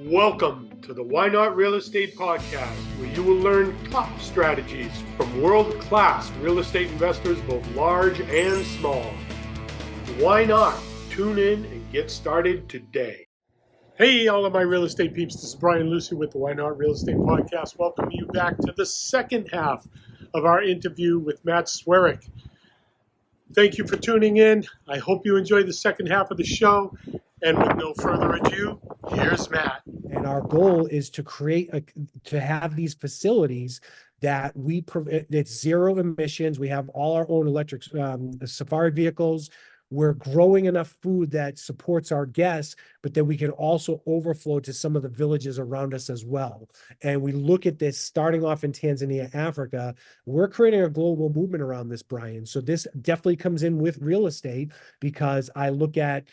Welcome to the Why Not Real Estate Podcast, where you will learn top strategies from world-class real estate investors, both large and small. Why not? Tune in and get started today. Hey, all of my real estate peeps. This is Brian Lucier with the Why Not Real Estate Podcast. Welcome you back to the second half of our interview with Matthew Swierk. Thank you for tuning in. I hope you enjoy the second half of the show. And with no further ado, here's Matt. And our goal is to to have these facilities that it's zero emissions. We have all our own electric safari vehicles. We're growing enough food that supports our guests, but then we can also overflow to some of the villages around us as well. And we look at this starting off in Tanzania, Africa. We're creating a global movement around this, Brian. So this definitely comes in with real estate, because I look at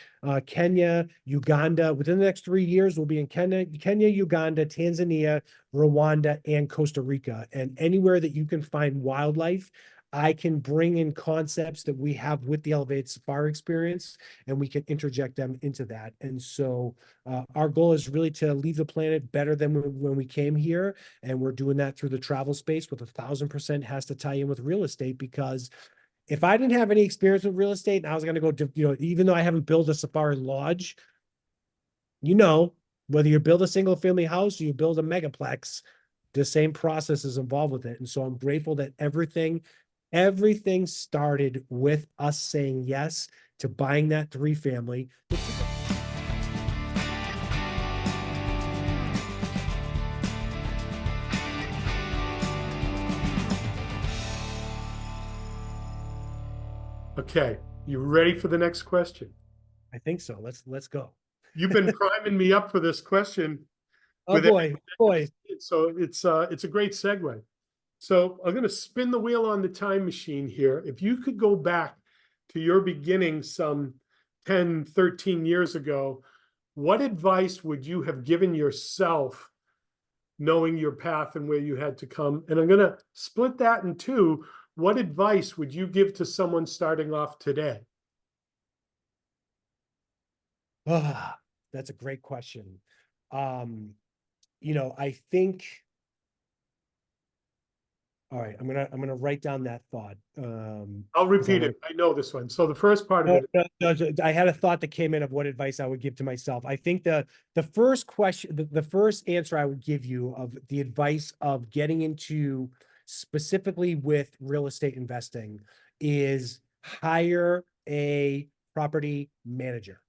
Kenya, Uganda. Within the next 3 years, we'll be in Kenya, Uganda, Tanzania, Rwanda, and Costa Rica. And anywhere that you can find wildlife, I can bring in concepts that we have with the elevated safari experience, and we can interject them into that. And so our goal is really to leave the planet better than when we came here. And we're doing that through the travel space, with 1,000% has to tie in with real estate, because if I didn't have any experience with real estate and I was going to go, even though I haven't built a safari lodge, whether you build a single family house or you build a megaplex, the same process is involved with it. And so I'm grateful that everything started with us saying yes to buying that 3-family. Okay, you ready for the next question? I think so. Let's go. You've been priming me up for this question. Oh boy. So it's a great segue. So I'm going to spin the wheel on the time machine here. If you could go back to your beginning some 10, 13 years ago, what advice would you have given yourself, knowing your path and where you had to come? And I'm going to split that in two. What advice would you give to someone starting off today? That's a great question. I think. All right, I'm gonna write down that thought. I'll repeat it. I know this one. So the first part of it. I had a thought that came in of what advice I would give to myself. I think the first question, the first answer I would give you of the advice of getting into specifically with real estate investing is hire a property manager.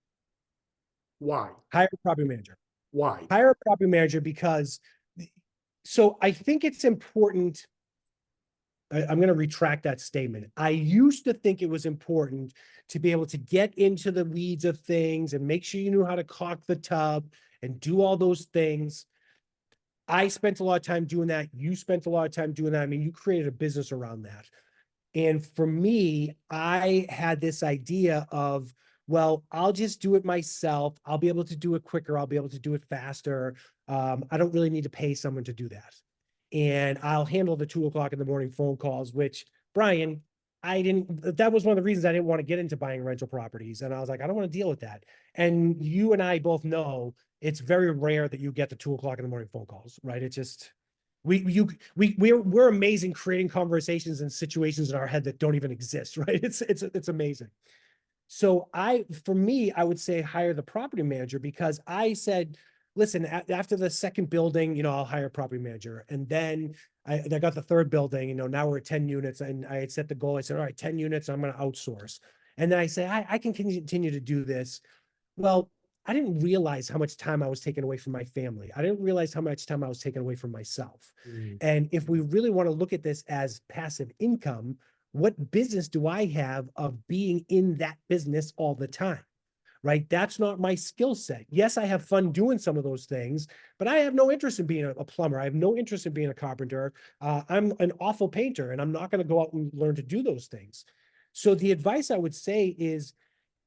Why? Hire a property manager. Why? Hire a property manager because, so I think it's important. I'm going to retract that statement. I used to think it was important to be able to get into the weeds of things and make sure you knew how to caulk the tub and do all those things. I spent a lot of time doing that. You spent a lot of time doing that. I mean, you created a business around that. And for me, I had this idea of, well, I'll just do it myself. I'll be able to do it quicker. I'll be able to do it faster. I don't really need to pay someone to do that. And I'll handle the 2:00 in the morning phone calls, which, Brian, that was one of the reasons I didn't want to get into buying rental properties. And I was like, I don't want to deal with that. And you and I both know it's very rare that you get the 2:00 in the morning phone calls, right? It's just, we're amazing creating conversations and situations in our head that don't even exist, right? It's amazing. So for me, I would say hire the property manager, because I said, listen, after the second building, I'll hire a property manager. And then I got the third building, now we're at 10 units, and I had set the goal. I said, all right, 10 units, I'm going to outsource. And then I say, I can continue to do this. Well, I didn't realize how much time I was taking away from my family. I didn't realize how much time I was taking away from myself. And if we really want to look at this as passive income, what business do I have of being in that business all the time? Right? That's not my skill set. Yes, I have fun doing some of those things, but I have no interest in being a plumber. I have no interest in being a carpenter. I'm an awful painter, and I'm not going to go out and learn to do those things. So the advice I would say is,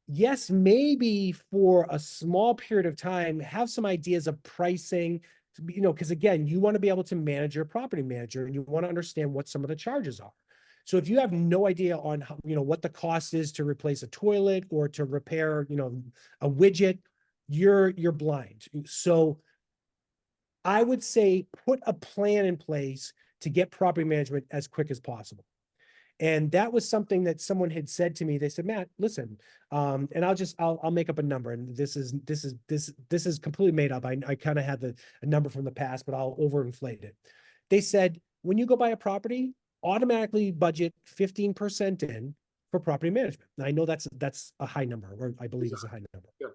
yes, maybe for a small period of time, have some ideas of pricing, because again, you want to be able to manage your property manager, and you want to understand what some of the charges are. So if you have no idea on how, what the cost is to replace a toilet or to repair, a widget, you're blind. So I would say put a plan in place to get property management as quick as possible. And that was something that someone had said to me. They said, Matt, listen, and I'll make up a number. And this is completely made up. I kind of had a number from the past, but I'll overinflate it. They said, when you go buy a property, automatically budget 15% in for property management. Now, I know that's a high number, or I believe it's a high number. Yeah.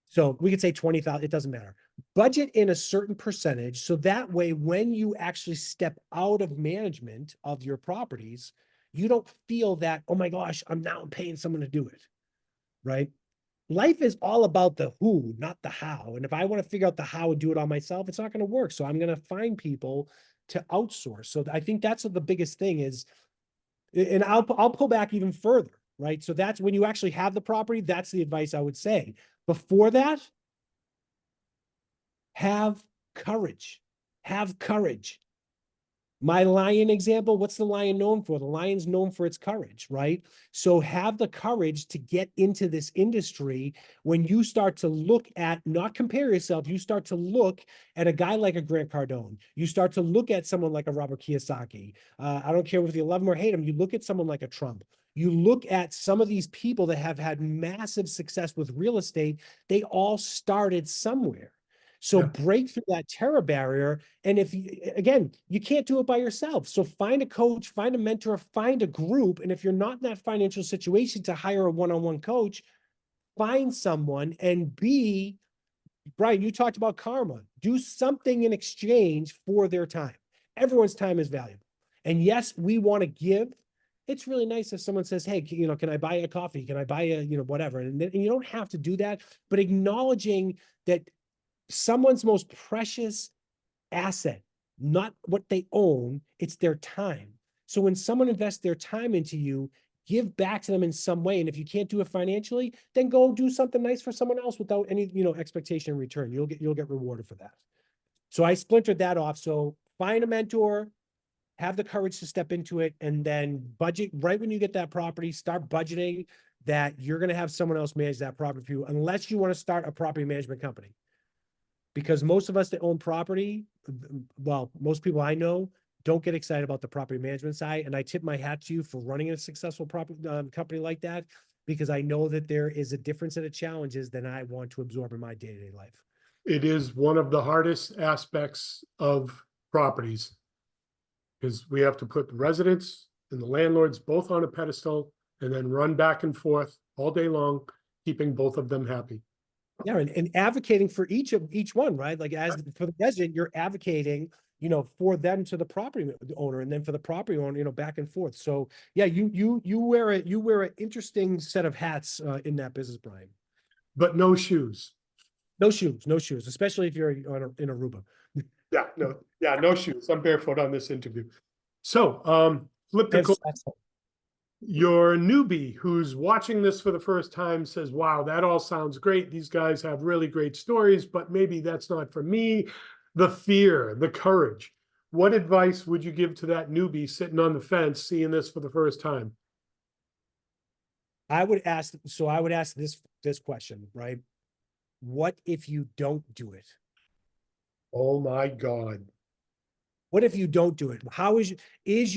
So we could say 20,000, it doesn't matter. Budget in a certain percentage. So that way, when you actually step out of management of your properties, you don't feel that, oh my gosh, I'm now paying someone to do it, right? Life is all about the who, not the how. And if I want to figure out the how and do it all myself, it's not going to work. So I'm going to find people to outsource. So I think that's what the biggest thing is. And I'll pull back even further, right? So that's when you actually have the property, that's the advice I would say. Before that, have courage. Have courage. My lion example, what's the lion known for? The lion's known for its courage, right? So have the courage to get into this industry. When you start to look at, not compare yourself, you start to look at a guy like a Grant Cardone. You start to look at someone like a Robert Kiyosaki. I don't care if you love him or hate him. You look at someone like a Trump. You look at some of these people that have had massive success with real estate. They all started somewhere. So break through that terror barrier. And if you, again, you can't do it by yourself. So find a coach, find a mentor, find a group. And if you're not in that financial situation to hire a one-on-one coach, find someone and be, Brian, you talked about karma. Do something in exchange for their time. Everyone's time is valuable. And yes, we want to give. It's really nice if someone says, hey, can I buy a coffee? Can I buy a, whatever? And you don't have to do that, but acknowledging that someone's most precious asset, not what they own, it's their time. So when someone invests their time into you, give back to them in some way. And if you can't do it financially, then go do something nice for someone else without any, expectation in return. You'll get rewarded for that. So I splintered that off. So find a mentor, have the courage to step into it, and then budget right when you get that property, start budgeting that you're going to have someone else manage that property for you, unless you want to start a property management company. Because most of us that own property, well, most people I know don't get excited about the property management side. And I tip my hat to you for running a successful property company like that, because I know that there is a different set of challenges than I want to absorb in my day-to-day life. It is one of the hardest aspects of properties, because we have to put the residents and the landlords both on a pedestal and then run back and forth all day long, keeping both of them happy. Yeah, and advocating for each one, right? Like for the resident, you're advocating, for them to the property owner, and then for the property owner, back and forth. So yeah, you wear an interesting set of hats in that business, Brian. But no shoes. No shoes, especially if you're in Aruba. No shoes. I'm barefoot on this interview. So flip the coin. Your newbie who's watching this for the first time says, wow, that all sounds great. These guys have really great stories, but maybe that's not for me. The fear, the courage. What advice would you give to that newbie sitting on the fence, seeing this for the first time? I would ask this question, right? What if you don't do it? Oh my God. What if you don't do it?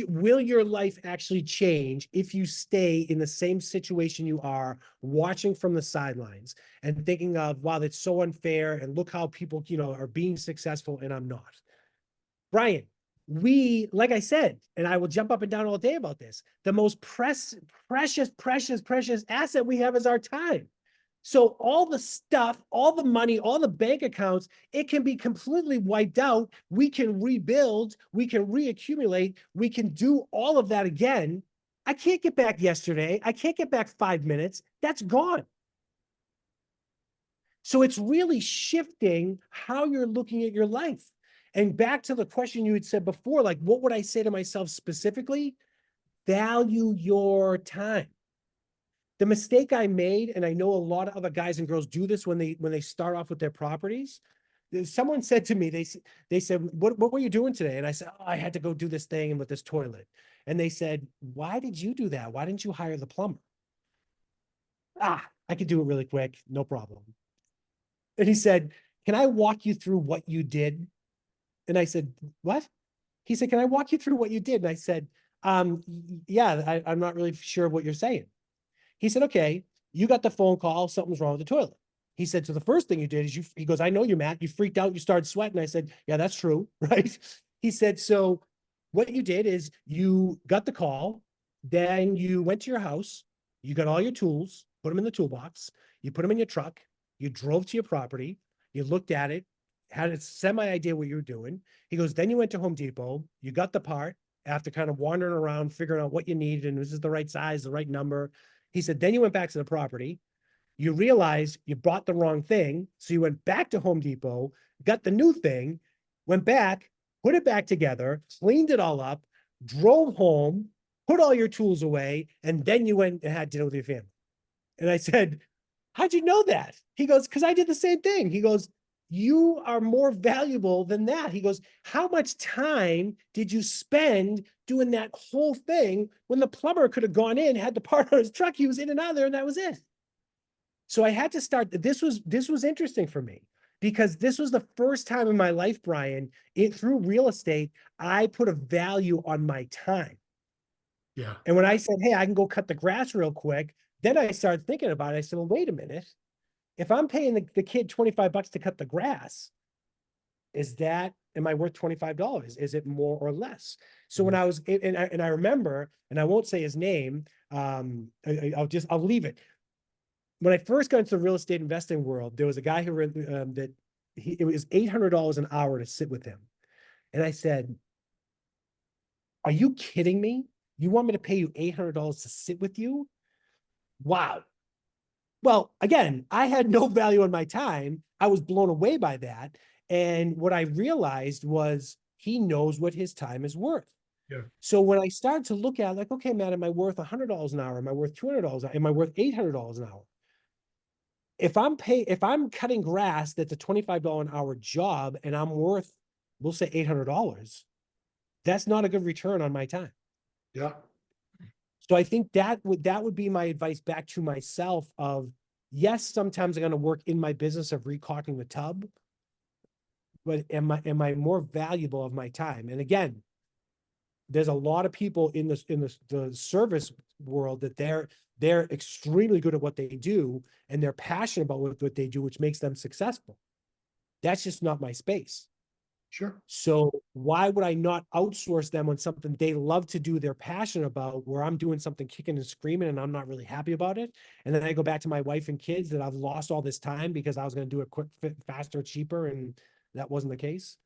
Will your life actually change if you stay in the same situation you are, watching from the sidelines and thinking of, wow, that's so unfair, and look how people, are being successful and I'm not? Brian, like I said, and I will jump up and down all day about this, the most precious asset we have is our time. So all the stuff, all the money, all the bank accounts, it can be completely wiped out. We can rebuild, we can reaccumulate, we can do all of that again. I can't get back yesterday. I can't get back 5 minutes. That's gone. So it's really shifting how you're looking at your life. And back to the question you had said before, like, what would I say to myself specifically? Value your time. The mistake I made, and I know a lot of other guys and girls do this when they start off with their properties. Someone said to me, they said, what were you doing today? And I said, oh, I had to go do this thing with this toilet. And they said, why did you do that? Why didn't you hire the plumber? I could do it really quick, no problem. And he said, can I walk you through what you did? And I said, what? He said, can I walk you through what you did? And I said, yeah, I'm not really sure what you're saying. He said, okay, you got the phone call, something's wrong with the toilet. He said, so the first thing you did is he goes, I know you, Matt, you freaked out, you started sweating. I said, yeah, that's true, right? He said, so what you did is you got the call, then you went to your house, you got all your tools, put them in the toolbox, you put them in your truck, you drove to your property, you looked at it, had a semi idea what you were doing. He goes, then you went to Home Depot, you got the part after kind of wandering around, figuring out what you needed, and this is the right size, the right number. He said, then you went back to the property. You realized you bought the wrong thing. So you went back to Home Depot, got the new thing, went back, put it back together, cleaned it all up, drove home, put all your tools away, and then you went and had dinner with your family. And I said, how'd you know that? He goes, because I did the same thing. He goes, you are more valuable than that. He goes, how much time did you spend doing that whole thing when the plumber could have gone in, had the part on his truck, he was in and out of there, and that was it. So I had to start. This was interesting for me because this was the first time in my life, Brian, through real estate, I put a value on my time. Yeah. And when I said, hey, I can go cut the grass real quick, then I started thinking about it. I said, well, wait a minute. If I'm paying the kid $25 to cut the grass, am I worth $25? Is it more or less? So when I was, and I remember, and I won't say his name, I'll leave it. When I first got into the real estate investing world, there was a guy who it was $800 an hour to sit with him. And I said, are you kidding me? You want me to pay you $800 to sit with you? Wow. Well, again, I had no value on my time. I was blown away by that. And what I realized was he knows what his time is worth. Yeah. So when I started to look at like, okay, man, am I worth $100 an hour? Am I worth $200? Am I worth $800 an hour? If I'm cutting grass, that's a $25 an hour job and I'm worth, we'll say $800, that's not a good return on my time. Yeah. So I think that would be my advice back to myself of, yes, sometimes I'm going to work in my business of recocking the tub, but am I more valuable of my time? And again, there's a lot of people in the service world that they're extremely good at what they do and they're passionate about what they do, which makes them successful. That's just not my space. Sure. So why would I not outsource them on something they love to do, they're passionate about, where I'm doing something kicking and screaming and I'm not really happy about it? And then I go back to my wife and kids that I've lost all this time because I was going to do it quick, faster, cheaper, and that wasn't the case.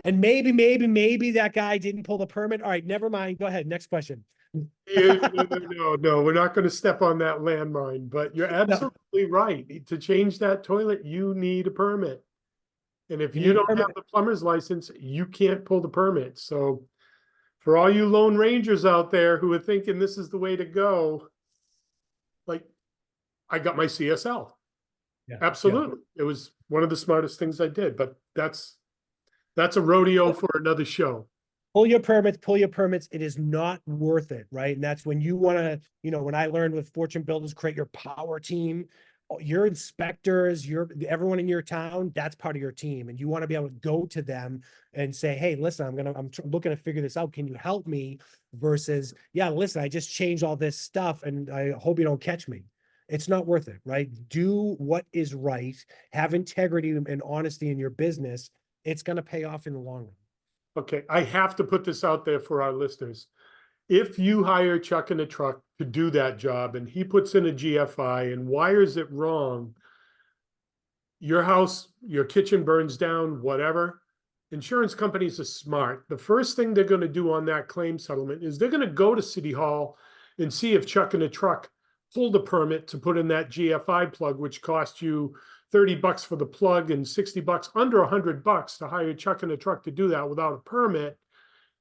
And maybe that guy didn't pull the permit. All right, never mind. Go ahead. Next question. No, we're not going to step on that landmine, but you're absolutely right. To change that toilet, you need a permit. And if you don't have the plumber's license, you can't pull the permit. So for all you Lone Rangers out there who are thinking this is the way to go, like, I got my CSL. Yeah, absolutely. Yeah. It was one of the smartest things I did, but that's a rodeo for another show. Pull your permits. It is not worth it, right? And that's when you want to, when I learned with Fortune Builders, create your power team, your inspectors, everyone in your town, that's part of your team. And you want to be able to go to them and say, hey, listen, I'm looking to figure this out. Can you help me? Versus, yeah, listen, I just changed all this stuff and I hope you don't catch me. It's not worth it, right? Do what is right. Have integrity and honesty in your business. It's going to pay off in the long run. Okay, I have to put this out there for our listeners. If you hire Chuck in a truck to do that job and he puts in a GFI and wires it wrong, your house, your kitchen burns down, whatever, insurance companies are smart. The first thing they're going to do on that claim settlement is they're going to go to City Hall and see if Chuck in a truck pulled a permit to put in that GFI plug, which cost you $30 for the plug and $60, under $100 to hire Chuck in a truck to do that without a permit.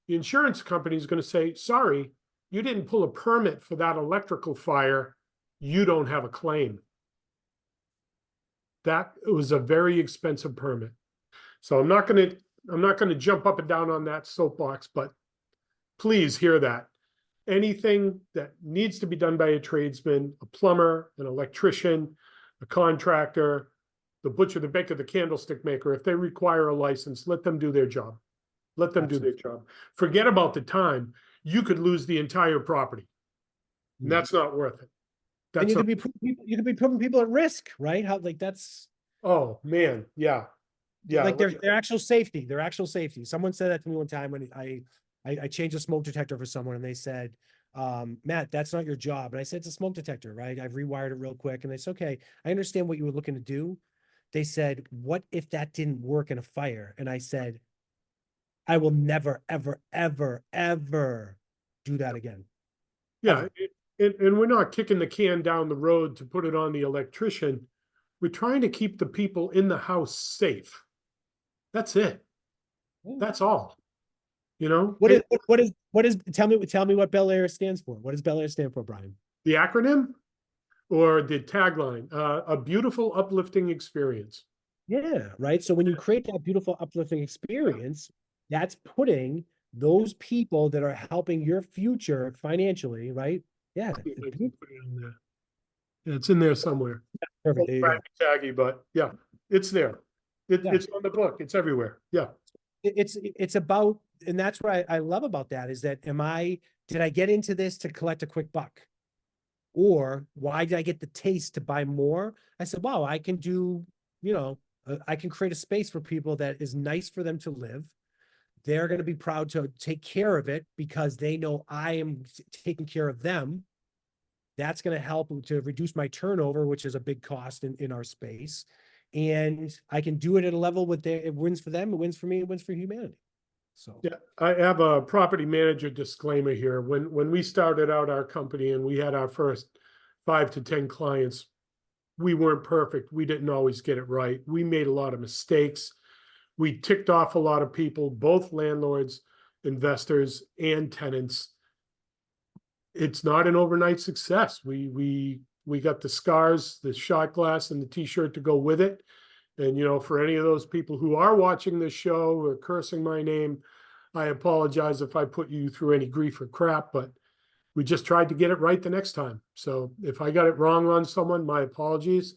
The insurance company is going to say, sorry, you didn't pull a permit for that electrical fire. You don't have a claim. That was a very expensive permit. So I'm not going to jump up and down on that soapbox, but please hear that. Anything that needs to be done by a tradesman, a plumber, an electrician, a contractor, the butcher, the baker, the candlestick maker, if they require a license, let them do their job. Let them do their job. Forget about the time. You could lose the entire property. And that's not worth it. And That's you could be putting people at risk, right? How, like, that's, oh man, yeah. Yeah. like, their actual safety, their actual safety. Someone said that to me one time when I changed a smoke detector for someone, and they said, Matt, that's not your job. And I said, it's a smoke detector, right? I've rewired it real quick. And they said, okay, I understand what you were looking to do. They said, what if that didn't work in a fire? And I said, I will never, ever, ever, ever do that again. Yeah. And we're not kicking the can down the road to put it on the electrician. We're trying to keep the people in the house safe. That's it. That's all. You know, Tell me what Bel Air stands for. What does Bel Air stand for, Brian? the acronym or the tagline, a beautiful, uplifting experience. Yeah, right. So when you create that beautiful, uplifting experience, that's putting those people that are helping your future financially, right? Yeah. Yeah, it's in there somewhere. Perfect. There you go. Taggy, but yeah, it's there. It's on the book. It's everywhere. Yeah. It's about, and that's what I love about that is that did I get into this to collect a quick buck? Or why did I get the taste to buy more? I said, wow, I can do, I can create a space for people that is nice for them to live. They're going to be proud to take care of it because they know I am taking care of them. That's going to help to reduce my turnover, which is a big cost in our space. And I can do it at a level with it wins for them, it wins for me, it wins for humanity. So yeah, I have a property manager disclaimer here. When we started out our company and we had our first 5 to 10 clients, we weren't perfect. We didn't always get it right. We made a lot of mistakes. We ticked off a lot of people, both landlords, investors, and tenants. It's not an overnight success. We got the scars, the shot glass, and the t-shirt to go with it. And, for any of those people who are watching this show or cursing my name, I apologize if I put you through any grief or crap, but we just tried to get it right the next time. So if I got it wrong on someone, my apologies.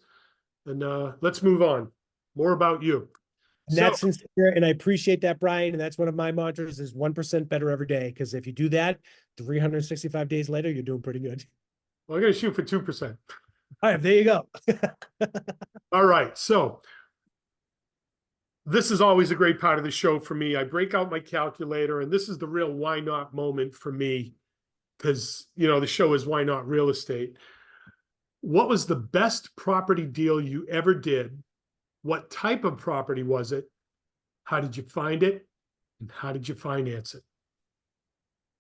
And let's move on. More about you. And that's sincere, and I appreciate that, Brian. And that's one of my mantras is 1% better every day. Because if you do that, 365 days later, you're doing pretty good. Well, I'm going to shoot for 2%. All right, there you go. All right. So this is always a great part of the show for me. I break out my calculator, and this is the real why not moment for me because, the show is Why Not Real Estate. What was the best property deal you ever did? What type of property was it? How did you find it? And how did you finance it?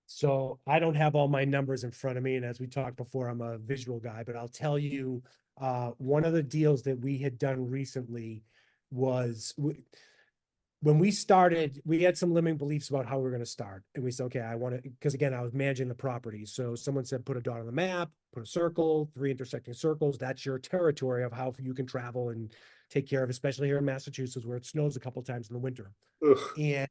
So I don't have all my numbers in front of me. And as we talked before, I'm a visual guy, but I'll tell you, one of the deals that we had done recently was when we started, we had some limiting beliefs about how we were going to start. And we said, okay, I want to, because again, I was managing the property. So someone said, put a dot on the map, put a circle, 3 intersecting circles. That's your territory of how you can travel and take care of, especially here in Massachusetts, where it snows a couple of times in the winter. Ugh. And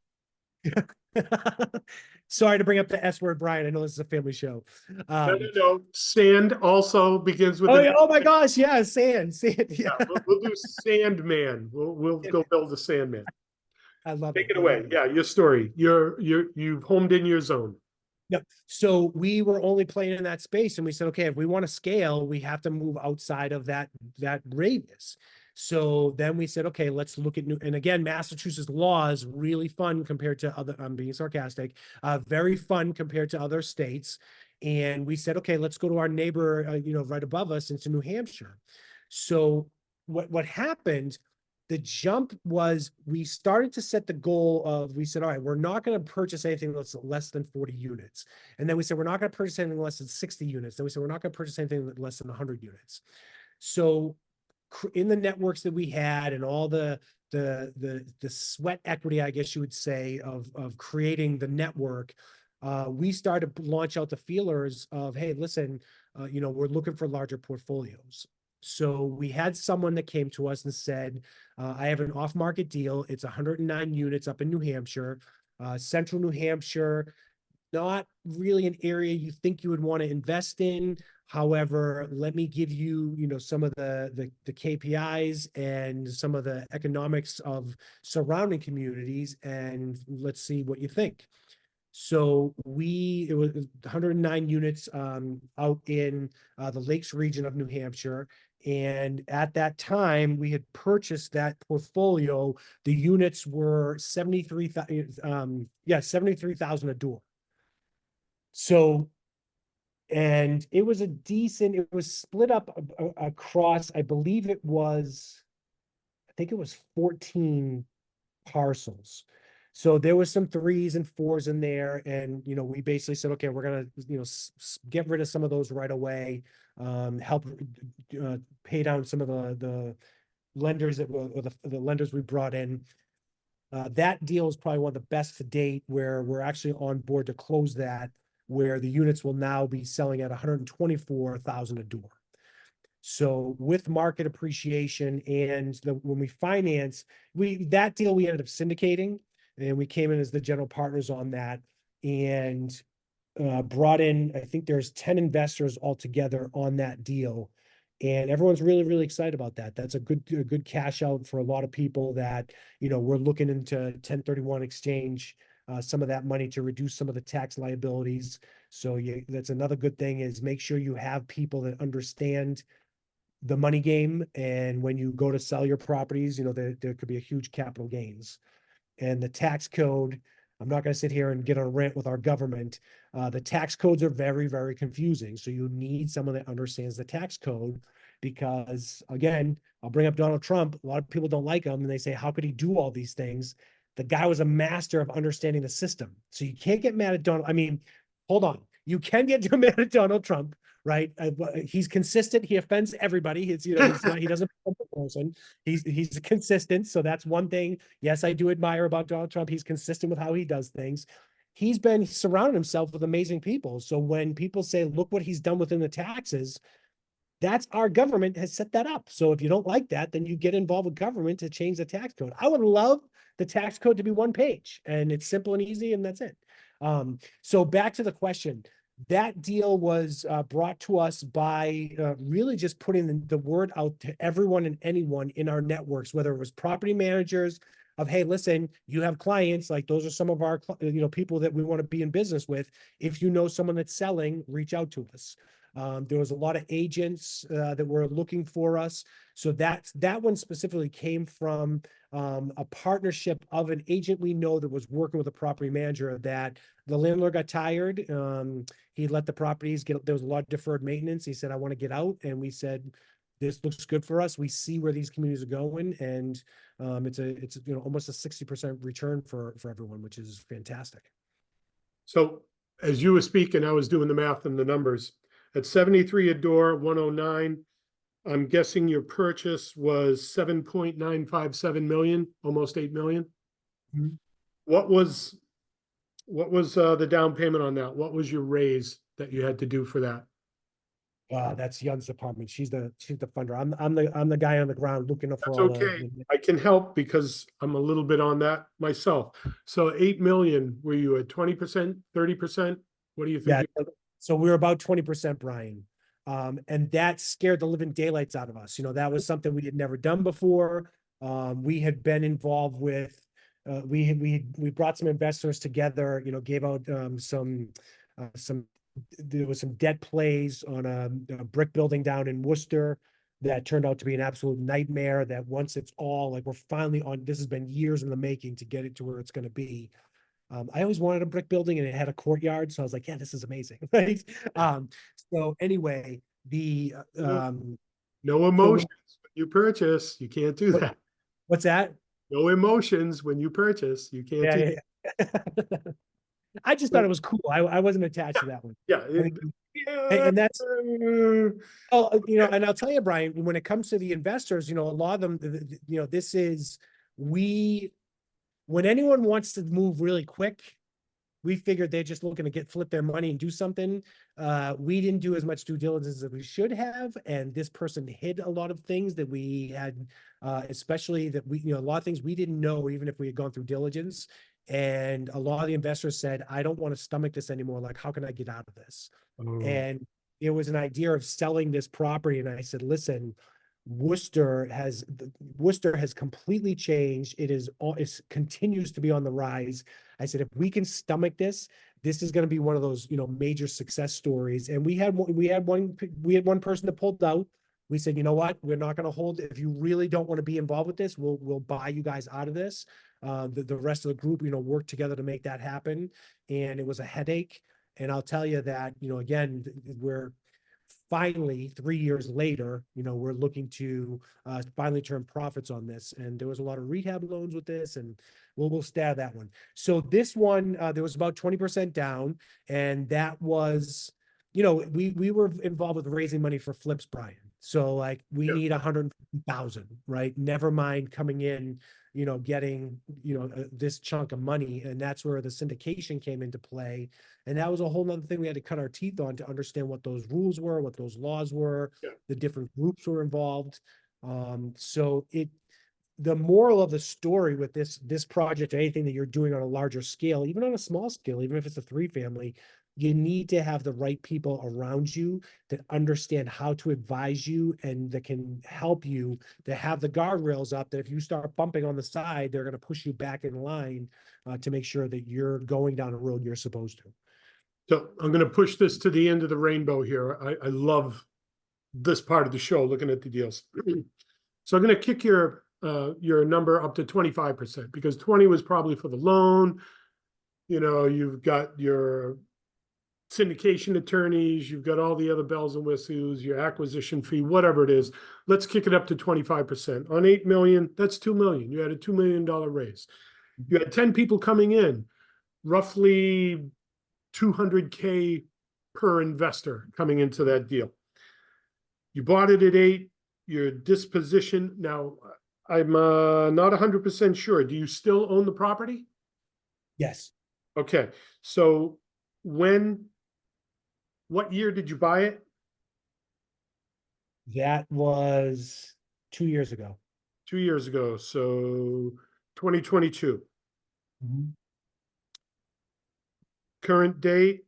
sorry to bring up the S word, Brian. I know this is a family show. No. Sand also begins with. Oh my gosh, yeah, sand. Yeah, we'll do Sandman. We'll go build a Sandman. I love it. Take it away. Yeah, your story. You've homed in your zone. Yeah. So we were only playing in that space, and we said, okay, if we want to scale, we have to move outside of that radius. So then we said, okay, let's look at new. And again, Massachusetts law is really fun compared to other. I'm being sarcastic. Very fun compared to other states. And we said, okay, let's go to our neighbor, right above us into New Hampshire. So what happened? The jump was we started to set the goal of, we said, all right, we're not going to purchase anything that's less than 40 units. And then we said, we're not going to purchase anything less than 60 units. Then we said, we're not going to purchase anything less than 100 units. So in the networks that we had and all the sweat equity, I guess you would say, of creating the network, we started to launch out the feelers of, hey, listen, we're looking for larger portfolios. So we had someone that came to us and said, I have an off-market deal. It's 109 units up in New Hampshire, central New Hampshire, not really an area you think you would want to invest in. However, let me give you, some of the KPIs and some of the economics of surrounding communities, and let's see what you think. So it was 109 units out in the Lakes region of New Hampshire. And at that time, we had purchased that portfolio. The units were 73,000 a door. So, and it was it was split up across, I think it was 14 parcels. So there was some 3s and 4s in there. And, we basically said, okay, we're going to, get rid of some of those right away. Help pay down some of the lenders or the lenders we brought in. That deal is probably one of the best to date, where we're actually on board to close that, where the units will now be selling at 124,000 a door. So with market appreciation and when we finance, that deal we ended up syndicating, and we came in as the general partners on that, and brought in, I think there's 10 investors altogether on that deal. And everyone's really, really excited about that. That's a good cash out for a lot of people that, we're looking into 1031 exchange, some of that money to reduce some of the tax liabilities. So that's another good thing, is make sure you have people that understand the money game. And when you go to sell your properties, there could be a huge capital gains. And the tax code, I'm not going to sit here and get on a rant with our government. The tax codes are very, very confusing. So you need someone that understands the tax code, because again, I'll bring up Donald Trump. A lot of people don't like him, and they say, how could he do all these things? The guy was a master of understanding the system. So you can't get mad at Donald. I mean, hold on. You can get mad at Donald Trump, right? He's consistent. He offends everybody. He doesn't offend the person. He's consistent. So that's one thing. Yes, I do admire about Donald Trump. He's consistent with how he does things. He's been surrounding himself with amazing people. So when people say, look what he's done within the taxes, that's our government has set that up. So if you don't like that, then you get involved with government to change the tax code. I would love the tax code to be one page, and it's simple and easy, and that's it. So back to the question, that deal was brought to us by really just putting the word out to everyone and anyone in our networks, whether it was property managers of, hey, listen, you have clients, like those are some of our, people that we want to be in business with. If you know someone that's selling, reach out to us. There was a lot of agents that were looking for us. So that one specifically came from a partnership of an agent we know that was working with a property manager, that the landlord got tired. He let the properties there was a lot of deferred maintenance. He said, I want to get out. And we said, this looks good for us. We see where these communities are going. And it's almost a 60% return for everyone, which is fantastic. So as you were speaking, I was doing the math and the numbers. At 73 a door, 109, I'm guessing your purchase was 7.957 million, almost 8 million. Mm-hmm. What was the down payment on that? What was your raise that you had to do for that? That's Young's department. She's the funder. I'm the guy on the ground looking for That's all okay. I can help because I'm a little bit on that myself. So 8 million, were you at 20%, 30%? What do you think? Yeah. So we were about 20%, Brian. And that scared the living daylights out of us. That was something we had never done before. We had been involved with, we brought some investors together, gave out there was some debt plays on a brick building down in Worcester that turned out to be an absolute nightmare. That once it's all, like, we're finally on, this has been years in the making to get it to where it's going to be. I always wanted a brick building, and it had a courtyard. So I was like, yeah, this is amazing. Right. So anyway, no emotions when you purchase. You can't do that. What's that? No emotions when you purchase. You can't do that. I just thought it was cool. I wasn't attached to that one. Yeah. And that's, and I'll tell you, Brian, when it comes to the investors, a lot of them, this is, when anyone wants to move really quick, we figured they're just looking to flip their money and do something. We didn't do as much due diligence as we should have. And this person hid a lot of things that we had, especially that a lot of things we didn't know, even if we had gone through diligence. And a lot of the investors said, I don't want to stomach this anymore. Like, how can I get out of this? And it was an idea of selling this property. And I said, listen, Worcester has completely changed. It continues to be on the rise. I said, if we can stomach this, this is going to be one of those, major success stories. And we had one person that pulled out. We said, you know what, we're not going to hold. If you really don't want to be involved with this, we'll buy you guys out of this. The rest of the group, worked together to make that happen. And it was a headache. And I'll tell you that, again, we're finally 3 years later, we're looking to finally turn profits on this. And there was a lot of rehab loans with this, and we'll stab that one. So this one, there was about 20% down, and that was, we were involved with raising money for flips, Brian. So like we need 150,000, right? Never mind coming in, getting, this chunk of money. And that's where the syndication came into play. And that was a whole nother thing we had to cut our teeth on to understand what those rules were, what those laws were, the different groups were involved. The moral of the story with this project, anything that you're doing on a larger scale, even on a small scale, even if it's a 3-family, you need to have the right people around you that understand how to advise you and that can help you, to have the guardrails up, that if you start bumping on the side, they're going to push you back in line to make sure that you're going down a road you're supposed to. So I'm going to push this to the end of the rainbow here. I love this part of the show, looking at the deals. So I'm going to kick your number up to 25%, because 20 was probably for the loan. You've got your syndication attorneys, you've got all the other bells and whistles, your acquisition fee, whatever it is. Let's kick it up to 25%. On 8 million, that's 2 million. You had a $2 million raise. You had 10 people coming in, roughly 200K per investor coming into that deal. You bought it at 8, your disposition. Now, I'm not 100% sure. Do you still own the property? Yes. Okay. So what year did you buy it? That was 2 years ago. 2 years ago. So 2022. Mm-hmm. Current date,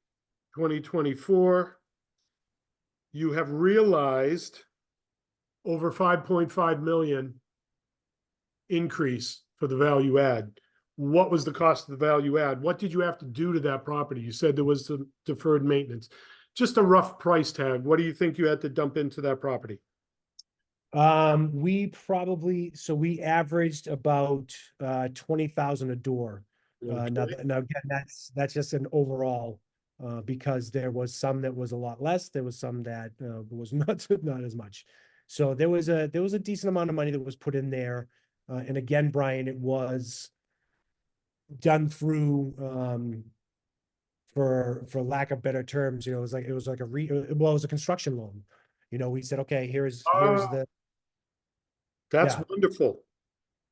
2024. You have realized over 5.5 million increase for the value add. What was the cost of the value add? What did you have to do to that property? You said there was some deferred maintenance. Just a rough price tag. What do you think you had to dump into that property? We averaged about 20,000 a door. Okay. Now again, that's just an overall, because there was some that was a lot less. There was some that was not as much. So there was a decent amount of money that was put in there. And again, Brian, it was done through, for lack of better terms, it was like it was a construction loan. We said, okay, here's the. That's wonderful.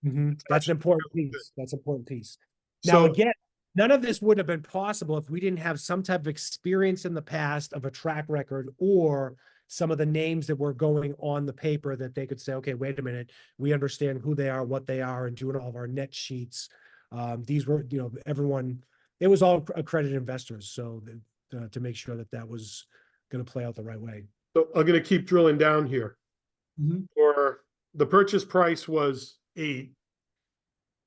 Mm-hmm. That's an important piece. That's an important piece. Now, So again, none of this would have been possible if we didn't have some type of experience in the past of a track record, or some of the names that were going on the paper that they could say, okay, wait a minute, we understand who they are, what they are, and doing all of our net sheets. These were, everyone, it was all accredited investors. So to make sure that was going to play out the right way. I'm going to keep drilling down here. Mm-hmm. For the purchase price was 8.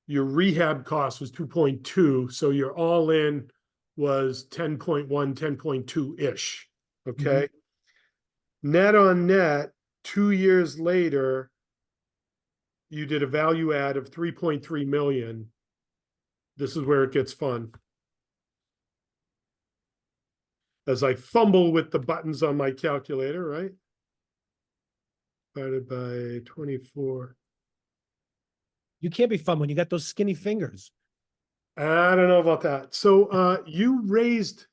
Your rehab cost was 2.2. So your all in was 10.1, 10.2-ish. Okay. Mm-hmm. Net on net, 2 years later, you did a value add of 3.3 million. This is where it gets fun. As I fumble with the buttons on my calculator, right? Divided by 24. You can't be fun when you got those skinny fingers. I don't know about that. So you raised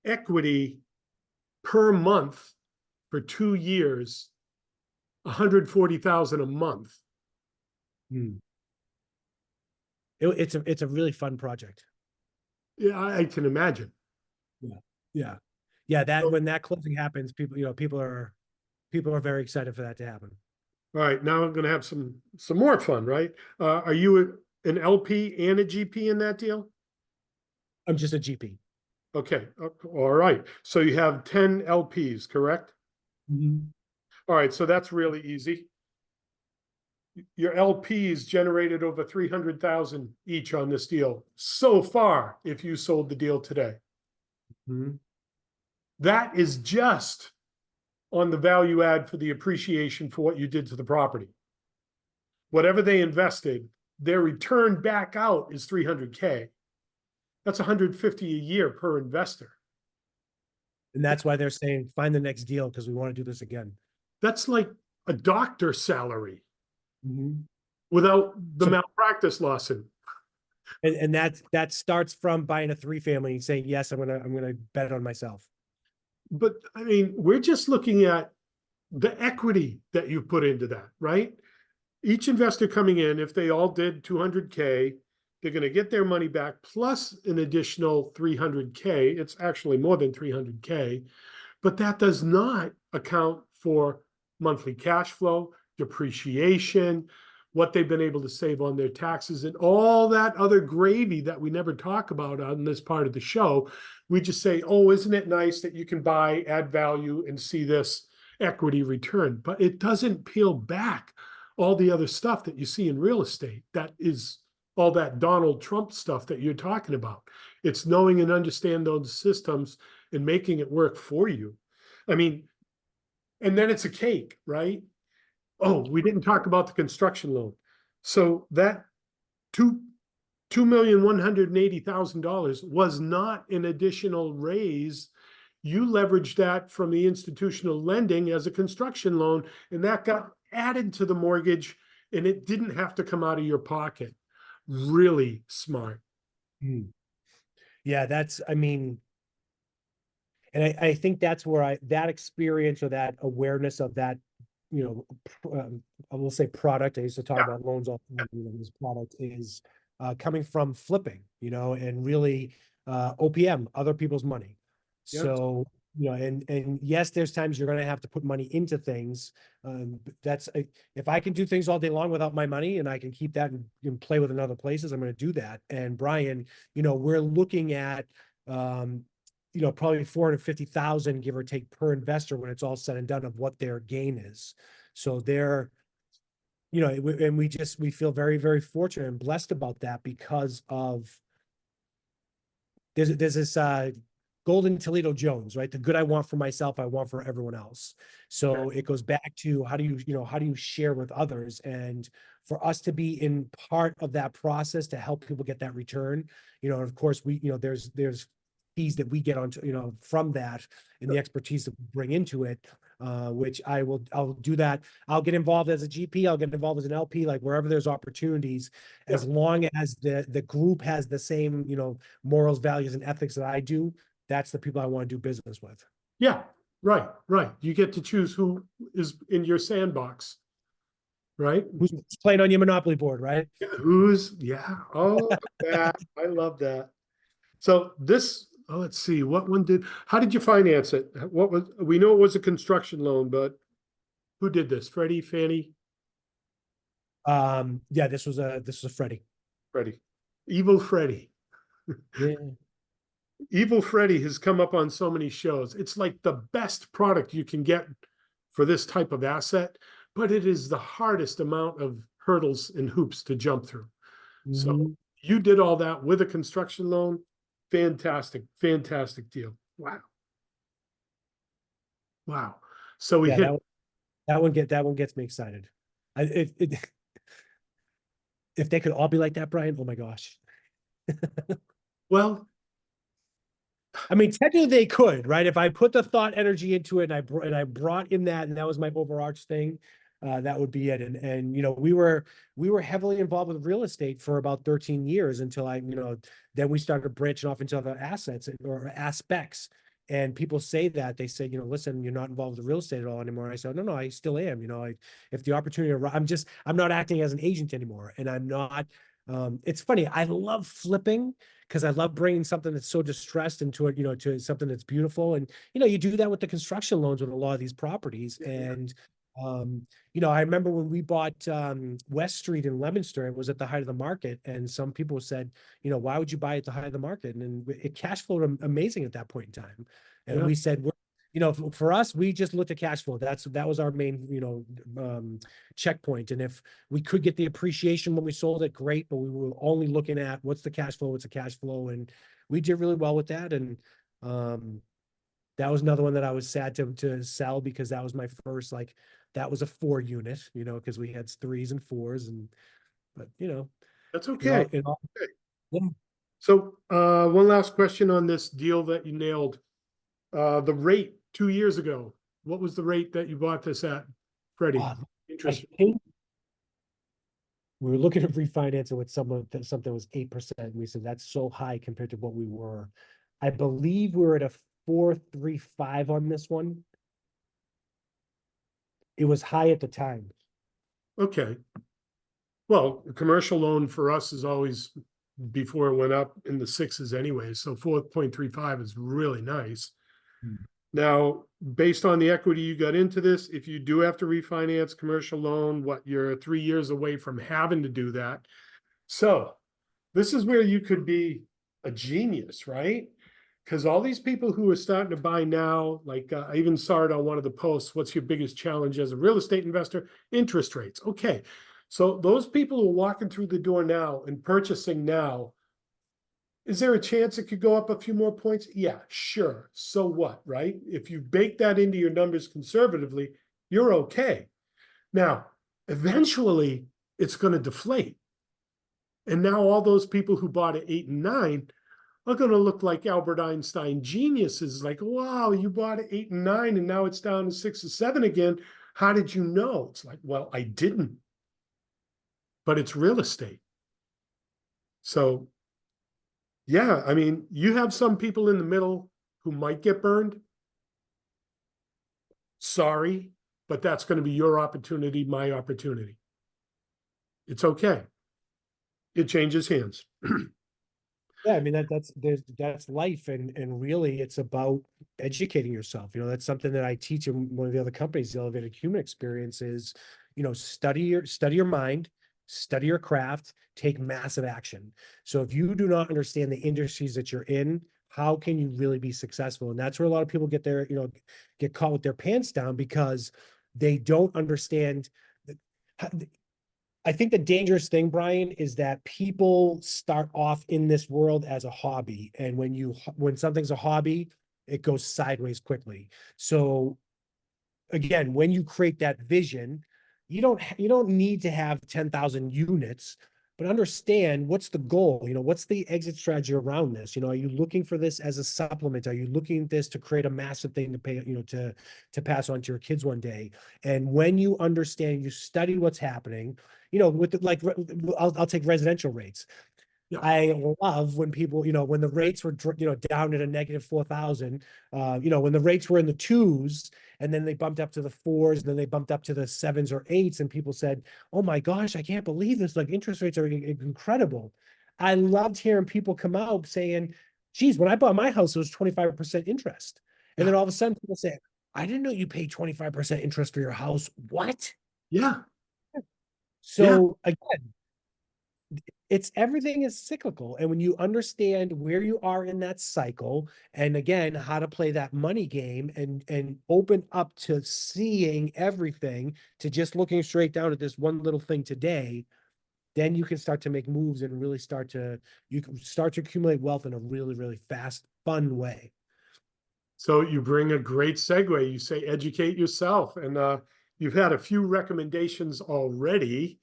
equity per month for 2 years, 140,000 a month. It's a really fun project. Yeah, I can imagine. Yeah. That when that closing happens, people are very excited for that to happen. All right, now I'm going to have some more fun, right? Are you an LP and a GP in that deal? I'm just a GP. Okay, all right. So you have 10 LPs, correct? Mhm. All right, so that's really easy. Your LPs generated over 300,000 each on this deal so far if you sold the deal today. Mhm. That is just on the value add for the appreciation for what you did to the property. Whatever they invested, their return back out is 300K. That's 150 a year per investor. And that's why they're saying, find the next deal because we want to do this again. That's like a doctor's salary Mhm. without the So, malpractice lawsuit. and that starts from buying a 3-family and saying, yes, I'm gonna bet on myself. But I mean, we're just looking at the equity that you put into that, right? Each investor coming in, if they all did 200K, they're going to get their money back plus an additional 300K. It's actually more than 300K, but that does not account for monthly cash flow, depreciation, what they've been able to save on their taxes, and all that other gravy that we never talk about on this part of the show. We just say, oh, isn't it nice that you can buy, add value, and see this equity return? But it doesn't peel back all the other stuff that you see in real estate. That is all that Donald Trump stuff that you're talking about. It's knowing and understand those systems and making it work for you. I mean, and then it's a cake, right? Oh, we didn't talk about the construction loan. So that $2,180,000 was not an additional raise. You leveraged that from the institutional lending as a construction loan, and that got added to the mortgage, and it didn't have to come out of your pocket. Really smart. Mm. Yeah, I mean, and I think that's where that experience or that awareness of that, I will say product. I used to talk Yeah. about loans all the time. This product is coming from flipping, and really OPM, other people's money. Yeah. So, and yes, there's times you're going to have to put money into things. If I can do things all day long without my money and I can keep that and play with in other places, I'm going to do that. And Brian, we're looking at, probably 450,000, give or take, per investor when it's all said and done of what their gain is. So and we feel very, very fortunate and blessed about that because of there's this golden Toledo Jones, right? The good I want for myself, I want for everyone else. So it goes back to how do you share with others? And for us to be in part of that process to help people get that return, of course there's fees that we get on, from that and the expertise that we bring into it, which I'll do that. I'll get involved as a GP. I'll get involved as an LP, like wherever there's opportunities, as long as the group has the same, morals, values, and ethics that I do. That's the people I want to do business with. Yeah. Right. Right. You get to choose who is in your sandbox. Right. Who's playing on your Monopoly board, right? Yeah. Oh, that. I love that. So this, let's see, how did you finance it? We know it was a construction loan, but who did this? Freddie, Fannie, Yeah, this was a Freddie. Freddie. Evil Freddie. Yeah. Evil Freddie has come up on so many shows. It's like the best product you can get for this type of asset, but it is the hardest amount of hurdles and hoops to jump through. So Mhm. you did all that with a construction loan. Fantastic, fantastic deal. Wow. Wow. So we Yeah, hit, that one gets me excited. If they could all be like that, Brian, oh my gosh. well, I mean, technically they could, right? If I put the thought energy into it and I brought in that, and that was my overarch thing, that would be it. And we were heavily involved with real estate for about 13 years until then we started branching off into other assets or aspects. And people say that they say, listen, you're not involved with real estate at all anymore. I said, no, I still am. If the opportunity, I'm not acting as an agent anymore, and I'm not. It's funny. I love flipping because I love bringing something that's so distressed into it, to something that's beautiful. And, you do that with the construction loans with a lot of these properties. And I remember when we bought West Street in Leominster, it was at the height of the market, and some people said, why would you buy at the height of the market? And it cash flowed amazing at that point in time. And Yeah. we said, for us, we just looked at cash flow. That was our main, checkpoint. And if we could get the appreciation when we sold it, great. But we were only looking at what's the cash flow, and we did really well with that. And that was another one that I was sad to sell, because that was my first, that was a 4 unit, because we had 3s and 4s, but That's it all, okay. it all, Okay. yeah. So one last question on this deal that you nailed. The rate 2 years ago, what was the rate that you bought this at, Freddie? I Interest. think we were looking at refinancing with something that was 8%. And we said that's so high compared to what we were. I believe we were at a 4.35 on this one. It was high at the time. Okay. Well, a commercial loan for us is always, before it went up, in the 6s anyway. So 4.35 is really nice. Now, based on the equity you got into this, if you do have to refinance commercial loan, you're 3 years away from having to do that. So this is where you could be a genius, right? Because all these people who are starting to buy now, I even saw it on one of the posts, what's your biggest challenge as a real estate investor? Interest rates. Okay. So those people who are walking through the door now and purchasing now, is there a chance it could go up a few more points? Yeah, sure. So what, right? If you bake that into your numbers conservatively, you're okay. Now, eventually, it's going to deflate. And now all those people who bought at 8 and 9 are going to look like Albert Einstein geniuses. Like, wow, you bought at 8 and 9 and now it's down to 6 or 7 again. How did you know? It's like, well, I didn't. But it's real estate. So yeah, I mean, you have some people in the middle who might get burned. Sorry, but that's going to be your opportunity, my opportunity. It's okay. It changes hands. Yeah, I mean that's life, and really it's about educating yourself. That's something that I teach in one of the other companies, the Elevated Human Experience, is study your mind, study your craft, take massive action. So if you do not understand the industries that you're in, how can you really be successful? And that's where a lot of people get get caught with their pants down, because they don't understand. I think the dangerous thing, Brian, is that people start off in this world as a hobby. And when something's a hobby, it goes sideways quickly. So again, when you create that vision, you don't need to have 10,000 units, but understand what's the goal. What's the exit strategy around this? Are you looking for this as a supplement? Are you looking at this to create a massive thing to pay, to pass on to your kids one day? And when you understand, you study what's happening, I'll take residential rates. Yeah. I love when people, when the rates were, down at a negative 4,000, when the rates were in the 2s, and then they bumped up to the 4s, and then they bumped up to the 7s or 8s, and people said, oh my gosh, I can't believe this. Like, interest rates are incredible. I loved hearing people come out saying, geez, when I bought my house, it was 25% interest. And then all of a sudden people say, I didn't know you paid 25% interest for your house. What? Yeah. So again, everything is cyclical. And when you understand where you are in that cycle, and again, how to play that money game, and open up to seeing everything, to just looking straight down at this one little thing today, then you can start to make moves and really you can start to accumulate wealth in a really, really fast, fun way. So you bring a great segue. You say educate yourself. And you've had a few recommendations already.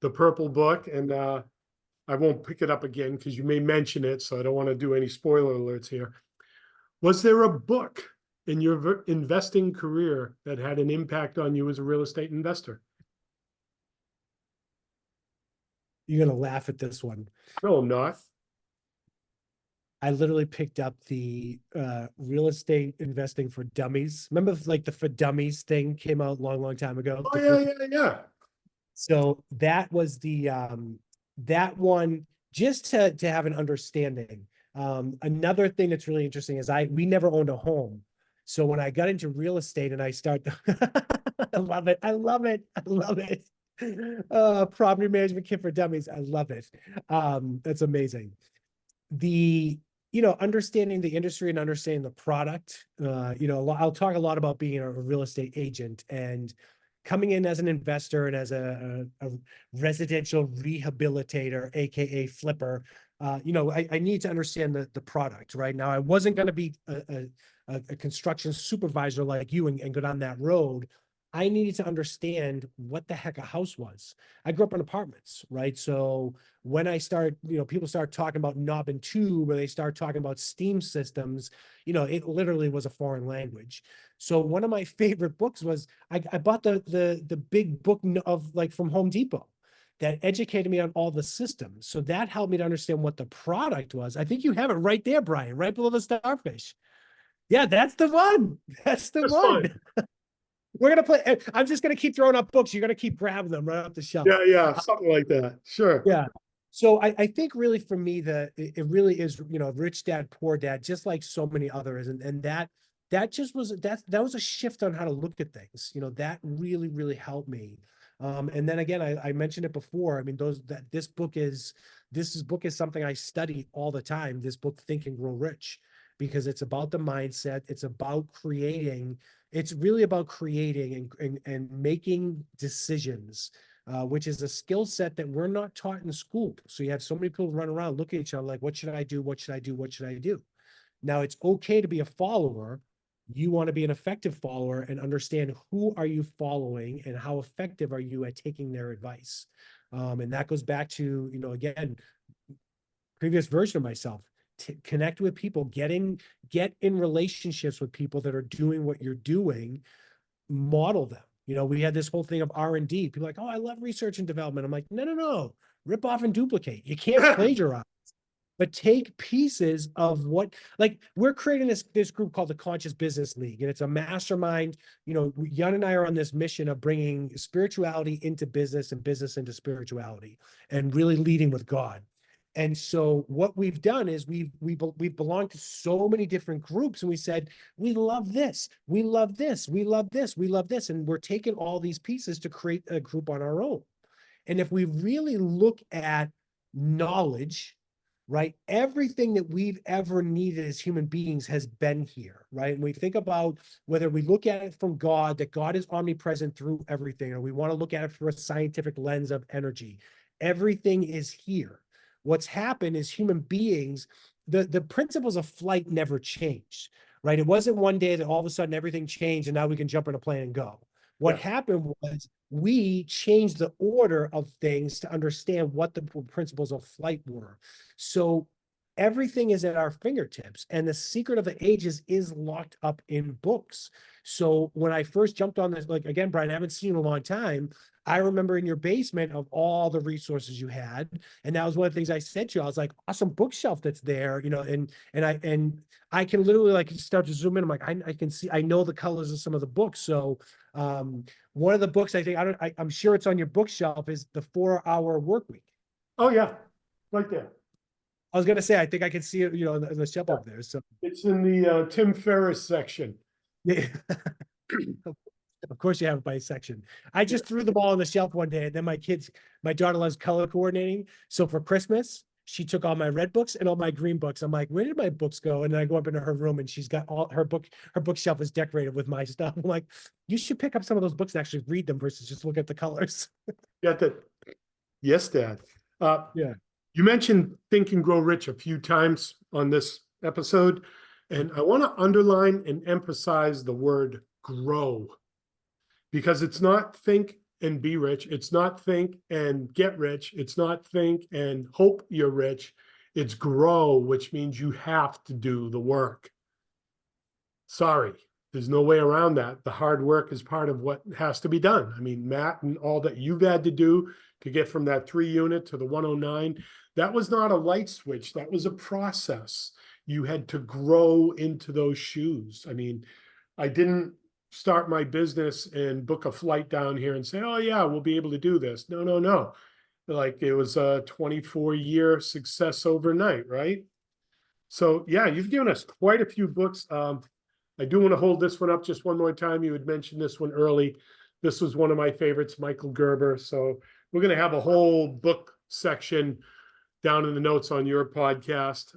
The Purple Book, and I won't pick it up again because you may mention it, so I don't want to do any spoiler alerts here. Was there a book in your investing career that had an impact on you as a real estate investor? You're going to laugh at this one. No, I'm not. I literally picked up the Real Estate Investing for Dummies. Remember, the For Dummies thing came out long time ago? Oh, yeah. So that was that one, just to have an understanding. Another thing that's really interesting is we never owned a home. So when I got into real estate and I start, I love it. I love it. I love it. Property management kit for dummies. I love it. That's amazing. The, understanding the industry and understanding the product, I'll talk a lot about being a real estate agent and coming in as an investor and as a residential rehabilitator, AKA flipper. I need to understand the product right now. I wasn't going to be a construction supervisor like you and go down that road. I needed to understand what the heck a house was. I grew up in apartments, right? So when I start, people start talking about knob and tube, or they start talking about steam systems, it literally was a foreign language. So one of my favorite books was I bought the big book of like from Home Depot that educated me on all the systems. So that helped me to understand what the product was. I think you have it right there, Brian, right below the starfish. Yeah, that's the one. That's the That's one. fine. We're gonna play. I'm just gonna keep throwing up books. You're gonna keep grabbing them right off the shelf. Yeah, something like that. Sure. Yeah. So I think really for me it really is, rich dad, poor dad, just like so many others. And that just was that was a shift on how to look at things. That really, really helped me. And then again, I mentioned it before. I mean, this book is something I study all the time. This book, Think and Grow Rich, because it's about the mindset. It's about creating. It's really about creating and making decisions, which is a skill set that we're not taught in school. So you have so many people run around, look at each other like, what should I do? What should I do? What should I do? Now it's okay to be a follower. You want to be an effective follower and understand who are you following and how effective are you at taking their advice. And that goes back to, again, previous version of myself. Connect with people, get in relationships with people that are doing what you're doing, model them. We had this whole thing of R&D. People are like, oh, I love research and development. I'm like, no, rip off and duplicate. You can't plagiarize, but take pieces of what, like we're creating this group called the Conscious Business League, and it's a mastermind. Jan and I are on this mission of bringing spirituality into business and business into spirituality and really leading with God. And so what we've done is we've belonged to so many different groups, and we said, we love this, we love this, we love this, we love this. And we're taking all these pieces to create a group on our own. And if we really look at knowledge, right, everything that we've ever needed as human beings has been here, right? And we think about whether we look at it from God, that God is omnipresent through everything, or we want to look at it through a scientific lens of energy. Everything is here. What's happened is human beings, the principles of flight never changed, right? It wasn't one day that all of a sudden everything changed and now we can jump in a plane and go. What happened was we changed the order of things to understand what the principles of flight were. So everything is at our fingertips, and the secret of the ages is locked up in books. So when I first jumped on this, like, again, Brian, I haven't seen you in a long time. I remember in your basement of all the resources you had. And that was one of the things I said to you. I was like, awesome bookshelf that's there, and I can literally like start to zoom in. I'm like, I can see, I know the colors of some of the books. So one of the books I think, I'm sure it's on your bookshelf, is The 4-Hour Workweek. Oh yeah, right there. I was going to say, I think I can see it, in the shelf up there. So It's in the Tim Ferriss section. yeah. Of course you have it by section. I just threw them all on the shelf one day, and then my daughter loves color coordinating. So for Christmas, she took all my red books and all my green books. I'm like, where did my books go? And then I go up into her room, and she's got all her bookshelf is decorated with my stuff. I'm like, you should pick up some of those books and actually read them versus just look at the colors. Got that? Yes, Dad. Yeah. You mentioned Think and Grow Rich a few times on this episode, and I want to underline and emphasize the word grow, because it's not think and be rich. It's not think and get rich. It's not think and hope you're rich. It's grow, which means you have to do the work. Sorry, there's no way around that. The hard work is part of what has to be done. I mean, Matt, and all that you've had to do to get from that 3 unit to the 109, that was not a light switch. That was a process. You had to grow into those shoes. I mean, I didn't start my business and book a flight down here and say, oh yeah, we'll be able to do this. No. Like, it was a 24-year success overnight, right? So yeah, you've given us quite a few books. I do want to hold this one up just one more time. You had mentioned this one early. This was one of my favorites, Michael Gerber. So we're going to have a whole book section down in the notes on your podcast.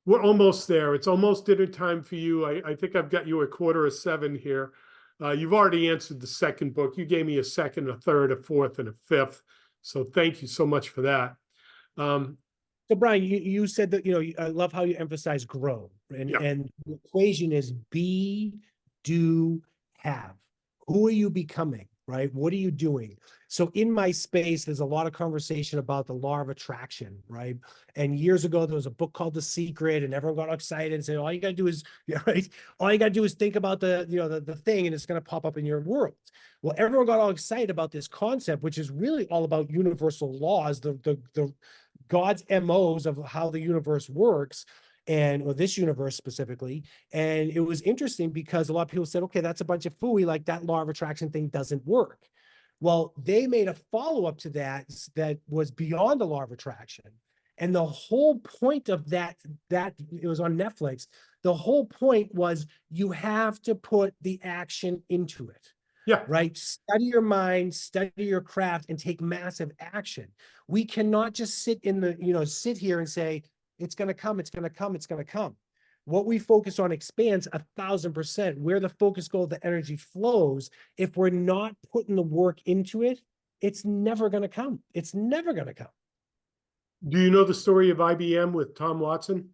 We're almost there. It's almost dinner time for you. I think I've got you a 6:45 here. You've already answered the second book. You gave me a second, a third, a fourth, and a fifth. So thank you so much for that. So Brian, you said that, I love how you emphasize grow. Yeah. And the equation is be, do, have. Who are you becoming, right? What are you doing? So in my space, there's a lot of conversation about the law of attraction, right? And years ago, there was a book called The Secret, and everyone got excited and said, all you got to do is, right? All you got to do is think about the thing, and it's going to pop up in your world. Well, everyone got all excited about this concept, which is really all about universal laws, the God's MOs of how the universe works, or this universe specifically. And it was interesting because a lot of people said, okay, that's a bunch of phooey, like that law of attraction thing doesn't work. Well, they made a follow-up to that was beyond the law of attraction. And the whole point of that it was on Netflix. The whole point was you have to put the action into it. Yeah. Right. Study your mind, study your craft, and take massive action. We cannot just sit sit here and say, it's going to come, it's going to come, it's going to come. What we focus on expands 1,000%. Where the focus goes, the energy flows. If we're not putting the work into it, it's never going to come. It's never going to come. Do you know the story of IBM with Tom Watson?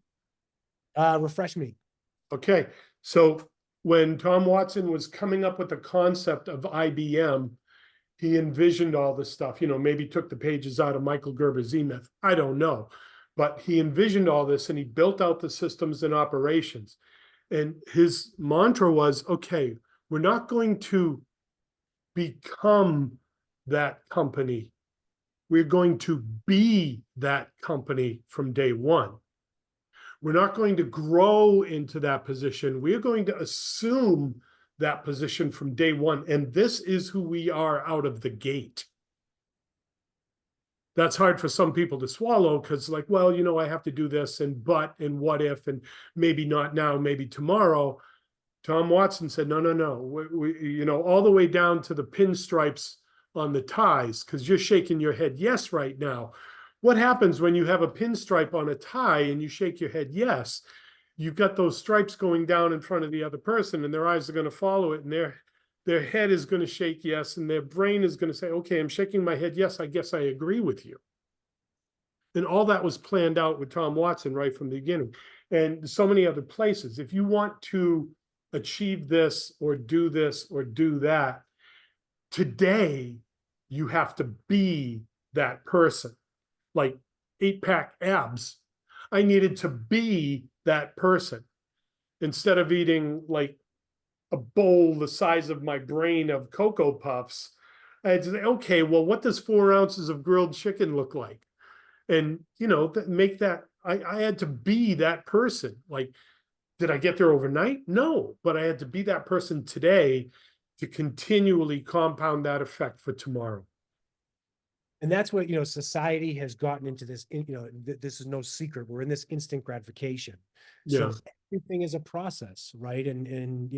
Refresh me. Okay. So when Tom Watson was coming up with the concept of IBM, he envisioned all this stuff, maybe took the pages out of Michael Gerber's E-Myth. I don't know. But he envisioned all this and he built out the systems and operations. And his mantra was, okay, we're not going to become that company. We're going to be that company from day one. We're not going to grow into that position. We're going to assume that position from day one. And this is who we are out of the gate. That's hard for some people to swallow because like, well, I have to do this and what if, and maybe not now, maybe tomorrow. Tom Watson said, no. We all the way down to the pinstripes on the ties, because you're shaking your head yes right now. What happens when you have a pinstripe on a tie and you shake your head yes? You've got those stripes going down in front of the other person and their eyes are going to follow it, and their head is going to shake yes, and their brain is going to say, okay, I'm shaking my head yes, I guess I agree with you. And all that was planned out with Tom Watson right from the beginning. And so many other places. If you want to achieve this or do that, today you have to be that person. Like 8-pack abs, I needed to be that person. Instead of eating like a bowl the size of my brain of Cocoa Puffs, I had to say, okay, well, what does 4 ounces of grilled chicken look like? And, make that, I had to be that person. Like, did I get there overnight? No, but I had to be that person today to continually compound that effect for tomorrow. And that's what, society has gotten into this, this is no secret. We're in this instant gratification. So everything is a process, right? And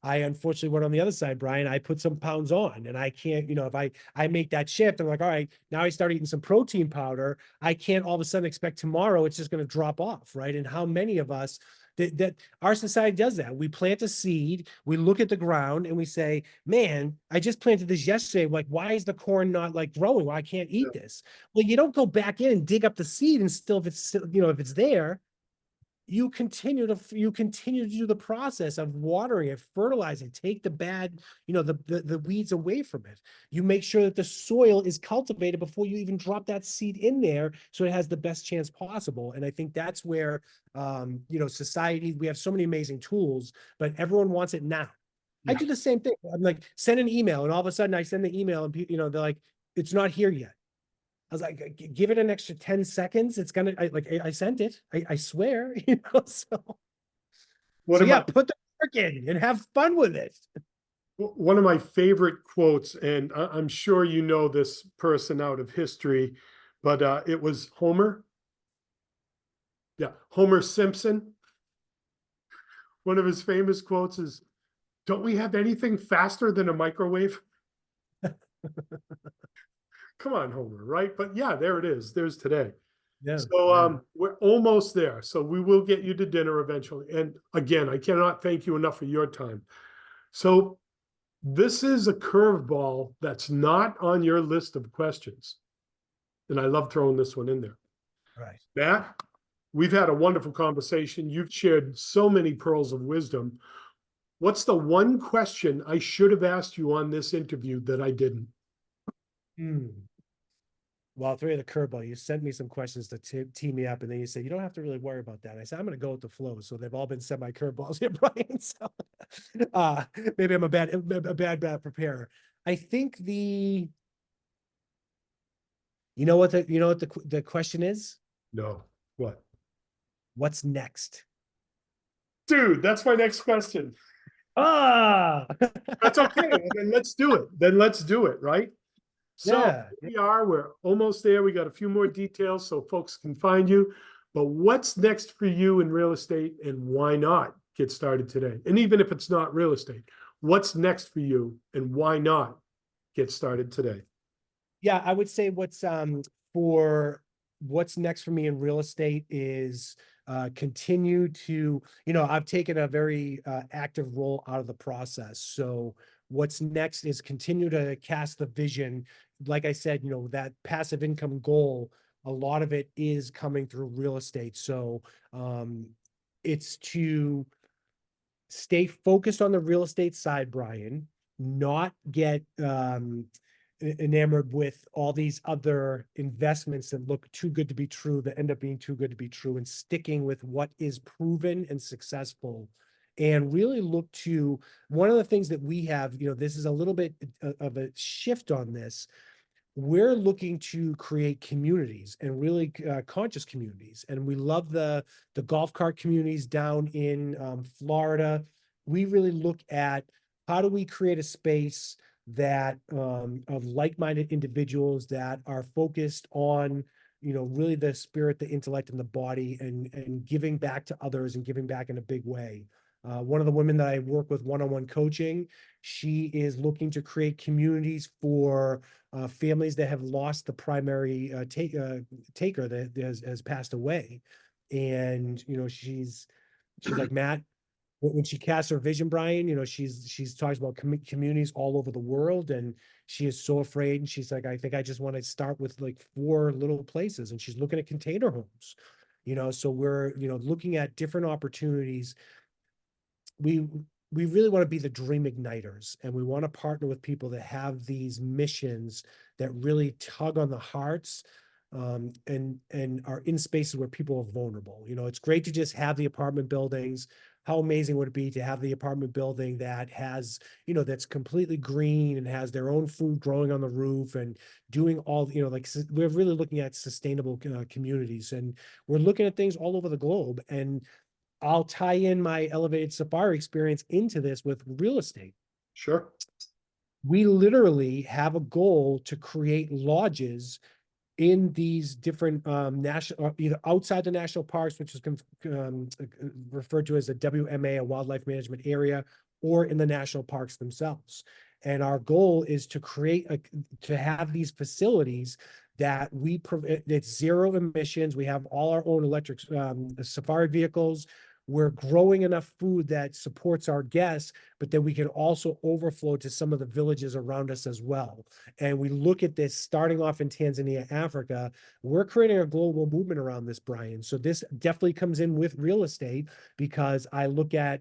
I unfortunately went on the other side, Brian. I put some pounds on and I can't, if I make that shift, I'm like, all right, now I start eating some protein powder. I can't all of a sudden expect tomorrow it's just going to drop off, right? And how many of us that our society does that? We plant a seed, we look at the ground and we say, man, I just planted this yesterday. Like, why is the corn not like growing? Why I can't eat this? Well, you don't go back in and dig up the seed and still, if it's there, you continue to do the process of watering it, fertilizing, take the bad, the weeds away from it. You make sure that the soil is cultivated before you even drop that seed in there, so it has the best chance possible. And I think that's where, society, we have so many amazing tools, but everyone wants it now. I do the same thing. I'm like, send an email, and all of a sudden I send the email and they're like, it's not here yet. I was like, give it an extra 10 seconds. It's gonna, I sent it. I swear, so. Put the work in and have fun with it. One of my favorite quotes, and I'm sure you know this person out of history, but it was Homer. Yeah, Homer Simpson. one of his famous quotes is, "Don't we have anything faster than a microwave?" Come on, Homer, right? But yeah, there it is. There's today. Yeah. So Yeah. we're almost there. So we will get you to dinner eventually. And again, I cannot thank you enough for your time. So this is a curveball that's not on your list of questions. And I love throwing this one in there. Right. Matt, we've had a wonderful conversation. You've shared so many pearls of wisdom. What's the one question I should have asked you on this interview that I didn't? Hmm. Well, I'll throw you the curveball. You sent me some questions to tee me up, and then you said you don't have to really worry about that. And I said I'm going to go with the flow. So they've all been semi curveballs here, Brian. So maybe I'm a bad preparer. I think you know what the question is? No. What? What's next? Dude, that's my next question. Ah, That's okay. Well, then let's do it. Then let's do it, right? So yeah. we're almost there. We got a few more details so folks can find you. But what's next for you in real estate, and why not get started today? And even if it's not real estate, what's next for you and why not get started today? Yeah, I would say for what's next for me in real estate is continue to, I've taken a very active role out of the process. So what's next is continue to cast the vision. Like I said, that passive income goal, a lot of it is coming through real estate. So it's to stay focused on the real estate side, Brian, not get enamored with all these other investments that look too good to be true, that end up being too good to be true, and sticking with what is proven and successful. And really look to one of the things that we have, this is a little bit of a shift on this. We're looking to create communities and really conscious communities. And we love the golf cart communities down in Florida. We really look at how do we create a space that of like-minded individuals that are focused on, really the spirit, the intellect, and the body, and giving back to others and giving back in a big way. One of the women that I work with one-on-one coaching, she is looking to create communities for families that have lost the primary taker that has passed away. And, she's like, Matt, when she casts her vision, Brian, she's talks about communities all over the world, and she is so afraid. And she's like, I think I just want to start with like 4 little places, and she's looking at container homes. So we're, looking at different opportunities. We really want to be the dream igniters, and we want to partner with people that have these missions that really tug on the hearts, and are in spaces where people are vulnerable. It's great to just have the apartment buildings. How amazing would it be to have the apartment building that has, that's completely green and has their own food growing on the roof and doing all, we're really looking at sustainable communities, and we're looking at things all over the globe. And I'll tie in my elevated safari experience into this with real estate. Sure. We literally have a goal to create lodges in these different national, either outside the national parks, which is referred to as a WMA, a wildlife management area, or in the national parks themselves. And our goal is to to have these facilities that it's zero emissions. We have all our own electric safari vehicles. We're growing enough food that supports our guests, but then we can also overflow to some of the villages around us as well. And we look at this starting off in Tanzania, Africa. We're creating a global movement around this, Brian. So this definitely comes in with real estate, because I look at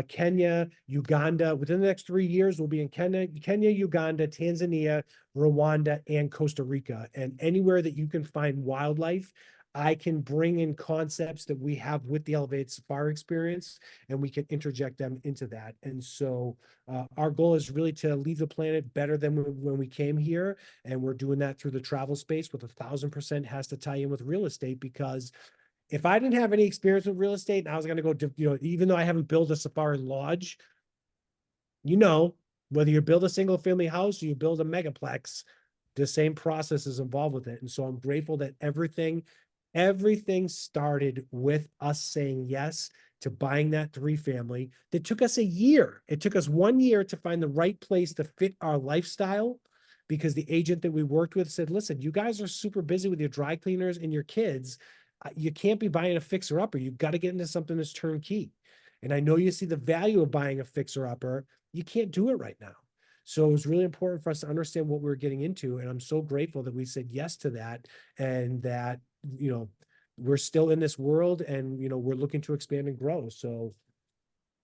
Kenya, Uganda. Within the next 3 years, we'll be in Kenya, Uganda, Tanzania, Rwanda, and Costa Rica. And anywhere that you can find wildlife, I can bring in concepts that we have with the elevated safari experience, and we can interject them into that. And so our goal is really to leave the planet better than when we came here. And we're doing that through the travel space, with 1,000% has to tie in with real estate, because if I didn't have any experience with real estate and I was going to go, even though I haven't built a safari lodge, whether you build a single family house or you build a megaplex, the same process is involved with it. And so I'm grateful that everything started with us saying yes to buying that 3-family that took us a year. It took us 1 year to find the right place to fit our lifestyle, because the agent that we worked with said, listen, you guys are super busy with your dry cleaners and your kids. You can't be buying a fixer upper. You've got to get into something that's turnkey. And I know you see the value of buying a fixer upper. You can't do it right now. So it was really important for us to understand what we were getting into. And I'm so grateful that we said yes to that, and that, we're still in this world, and, we're looking to expand and grow. So,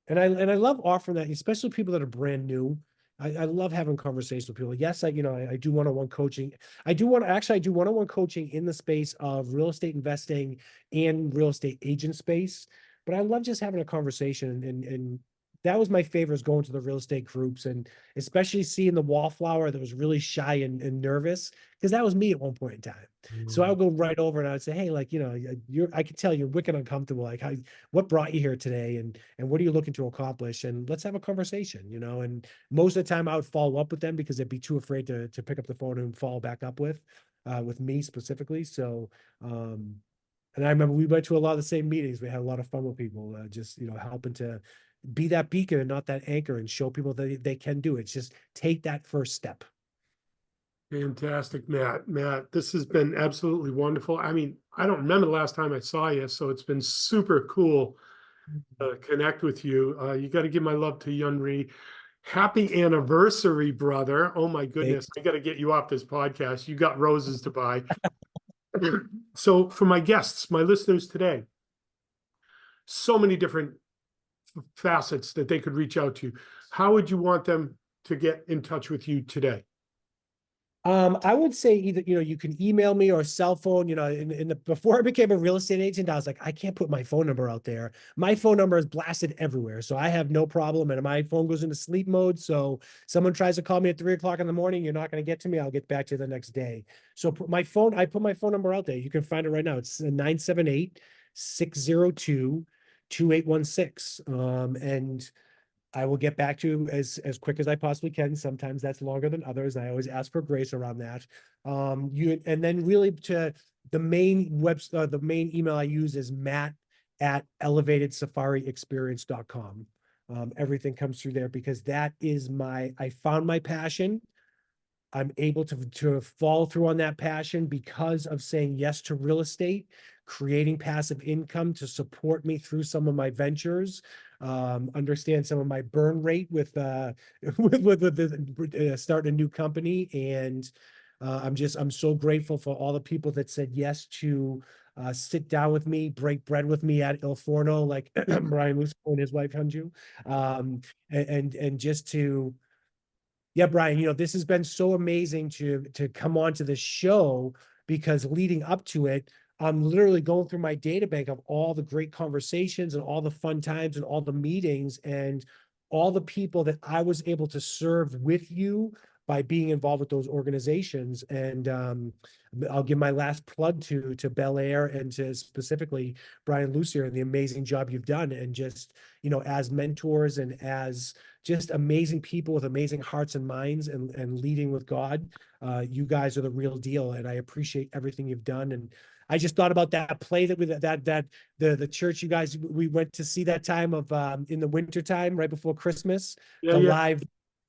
and I love offering that, especially people that are brand new. I love having conversations with people. Yes, I do one-on-one coaching. I do one-on-one coaching in the space of real estate investing and real estate agent space. But I love just having a conversation, and that was my favorite, is going to the real estate groups, and especially seeing the wallflower that was really shy and nervous, because that was me at one point in time. So I would go right over and I would say, hey, like, I could tell you're wicked uncomfortable. Like, what brought you here today? And what are you looking to accomplish? And let's have a conversation, and most of the time I would follow up with them because they'd be too afraid to pick up the phone and follow back up with me specifically. So, and I remember we went to a lot of the same meetings. We had a lot of fun with people, just, helping to be that beacon and not that anchor, and show people that they can do it. It's just take that first step. Fantastic, Matt. Matt, this has been absolutely wonderful. I mean, I don't remember the last time I saw you, so it's been super cool to connect with you. You got to give my love to Yunri. Happy anniversary, brother. Oh my goodness. I got to get you off this podcast. You got roses to buy. So for my guests, my listeners today, so many different facets that they could reach out to. How would you want them to get in touch with you today? I would say either, you can email me, or cell phone. Before I became a real estate agent, I was like, I can't put my phone number out there. My phone number is blasted everywhere, so I have no problem. And my phone goes into sleep mode. So someone tries to call me at 3 o'clock in the morning, you're not going to get to me. I'll get back to you the next day. So I put my phone number out there. You can find it right now. It's 978-602-2816. And I will get back to you as quick as I possibly can. Sometimes that's longer than others. I always ask for grace around that. And then really to the main the main email I use is matt@elevatedsafariexperience.com. Everything comes through there, because that is I found my passion. I'm able to follow through on that passion because of saying yes to real estate, creating passive income to support me through some of my ventures, understand some of my burn rate with starting a new company. And I'm so grateful for all the people that said yes to sit down with me, break bread with me at Il Forno, like Brian Lucier and his wife Hunju, and just to. Yeah, Brian, this has been so amazing to come on to this show, because leading up to it, I'm literally going through my data bank of all the great conversations and all the fun times and all the meetings and all the people that I was able to serve with you by being involved with those organizations. And I'll give my last plug to Bel Air, and to specifically Brian Lucier, and the amazing job you've done. And just, as mentors and as just amazing people with amazing hearts and minds, and leading with God, you guys are the real deal. And I appreciate everything you've done. And I just thought about that play that the church you guys, we went to see that time of in the winter time, right before Christmas, live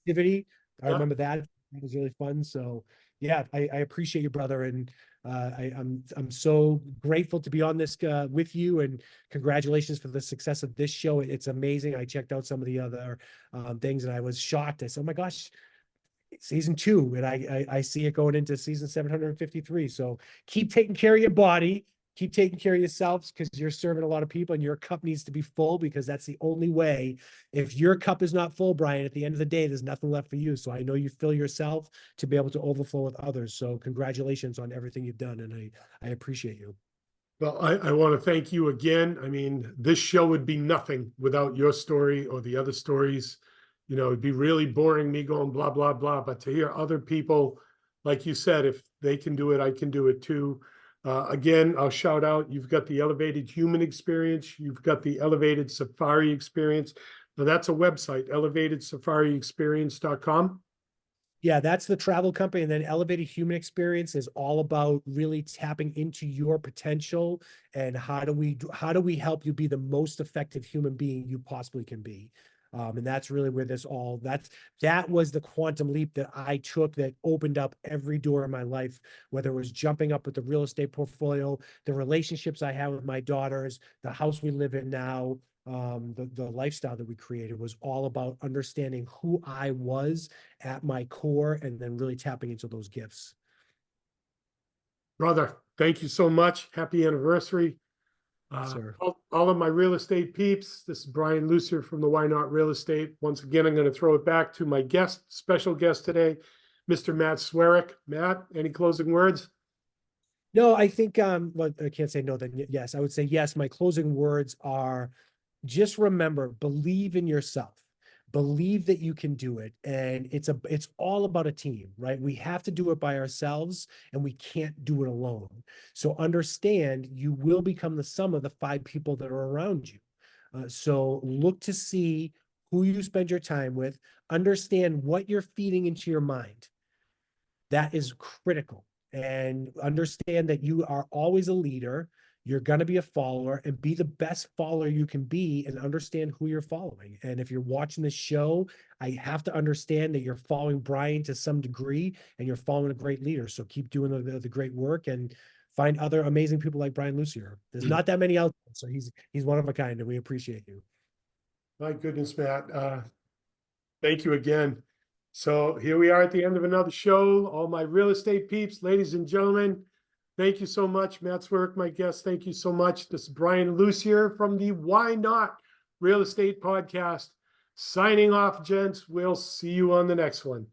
activity. I remember that. It was really fun. So yeah, I appreciate you, brother. And I'm so grateful to be on this with you, and congratulations for the success of this show. It's amazing. I checked out some of the other things, and I was shocked. I said, oh my gosh, season 2, and I see it going into season 753. So keep taking care of your body, keep taking care of yourselves, because you're serving a lot of people, and your cup needs to be full, because that's the only way. If your cup is not full, Brian, at the end of the day, there's nothing left for you. So I know you fill yourself to be able to overflow with others. So congratulations on everything you've done, and I appreciate you. Well, I want to thank you again. I mean, this show would be nothing without your story or the other stories. It'd be really boring me going blah, blah, blah. But to hear other people, like you said, if they can do it, I can do it too. Again, I'll shout out, you've got the elevated human experience. You've got the elevated safari experience. Now that's a website, elevatedsafariexperience.com. Yeah, that's the travel company. And then Elevated Human Experience is all about really tapping into your potential and how do we help you be the most effective human being you possibly can be. And that's really where that was the quantum leap that I took that opened up every door in my life, whether it was jumping up with the real estate portfolio, the relationships I have with my daughters, the house we live in now, the lifestyle that we created was all about understanding who I was at my core and then really tapping into those gifts. Brother, thank you so much. Happy anniversary. Sir. All of my real estate peeps, this is Brian Lucier from the Why Not Real Estate. Once again, I'm going to throw it back to my special guest today, Mr. Matt Swierk. Matt, any closing words? No, I think well, I can't say no, then yes. I would say yes. My closing words are just remember, believe in yourself. Believe that you can do it. And it's all about a team, right? We have to do it by ourselves and we can't do it alone. So understand you will become the sum of the 5 people that are around you. So look to see who you spend your time with, understand what you're feeding into your mind. That is critical. And understand that you are always a leader. You're going to be a follower and be the best follower you can be and understand who you're following. And if you're watching this show, I have to understand that you're following Brian to some degree and you're following a great leader. So keep doing the great work and find other amazing people like Brian Lucier. There's not that many out there. So he's one of a kind and we appreciate you. My goodness, Matt. Thank you again. So here we are at the end of another show. All my real estate peeps, ladies and gentlemen, thank you so much. Matt Swierk, my guest, thank you so much. This is Brian Lucier from the Why Not Real Estate Podcast. Signing off, gents. We'll see you on the next one.